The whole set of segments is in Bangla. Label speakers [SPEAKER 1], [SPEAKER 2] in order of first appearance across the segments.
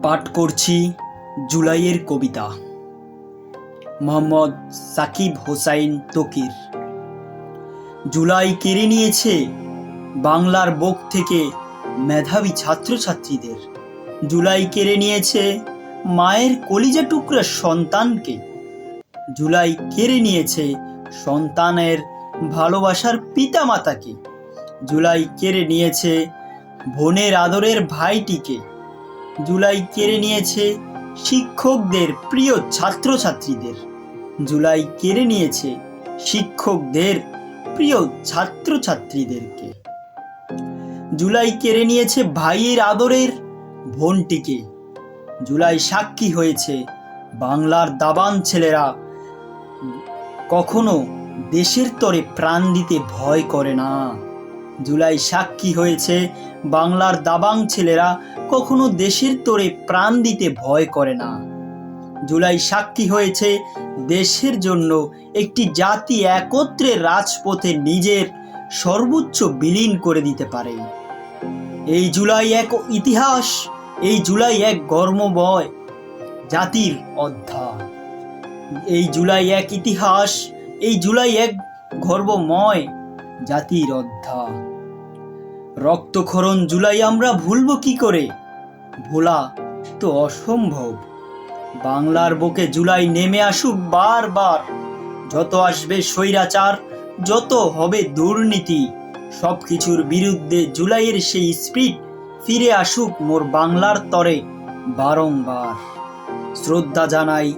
[SPEAKER 1] পাঠ করছি জুলাইয়ের কবিতা। মোহাম্মদ সাকিব হোসাইন তকির। জুলাই কেড়ে নিয়েছে বাংলার বুক থেকে মেধাবী ছাত্রছাত্রীদের। জুলাই কেড়ে নিয়েছে মায়ের কলিজা টুকরা সন্তানকে। জুলাই কেড়ে নিয়েছে সন্তানের ভালোবাসার পিতামাতাকে। জুলাই কেড়ে নিয়েছে বোনের আদরের ভাইটিকে। জুলাই কেড়ে নিয়েছে শিক্ষকদের প্রিয় ছাত্রছাত্রীদের। জুলাই কেড়ে নিয়েছে শিক্ষকদের প্রিয় ছাত্রছাত্রীদেরকে। জুলাই কেড়ে নিয়েছে ভাইয়ের আদরের বোনটিকে। জুলাই সাক্ষী হয়েছে বাংলার দাবান ছেলেরা কখনো দেশের তরে প্রাণ দিতে ভয় করে না। জুলাই সাক্ষী হয়েছে বাংলার দাবাং ছেলেরা কখনো দেশের তরে প্রাণ দিতে ভয় করে না। জুলাই সাক্ষী হয়েছে দেশের জন্য একটি জাতি একত্রে রাজপথে নিজের সর্বোচ্চ বিলীন করে দিতে পারে। এই জুলাই এক ইতিহাস, এই জুলাই এক গর্বময় জাতির অধ্যায়। এই জুলাই এক ইতিহাস, এই জুলাই এক গর্বময় জাতির অধ্যায়। রক্তক্ষরণ জুলাই আমরা ভুলব কি করে? ভোলা তো অসম্ভব। বাংলার বুকে জুলাই নেমে আসুক বারবার। যত আসবে স্বৈরাচার, যত হবে দুর্নীতি, সব কিছুর বিরুদ্ধে জুলাইয়ের সেই স্পিরিট ফিরে আসুক মোর বাংলার তরে বারংবার। শ্রদ্ধা জানাই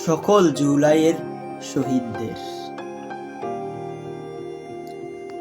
[SPEAKER 1] সকল জুলাইয়ের শহীদদের।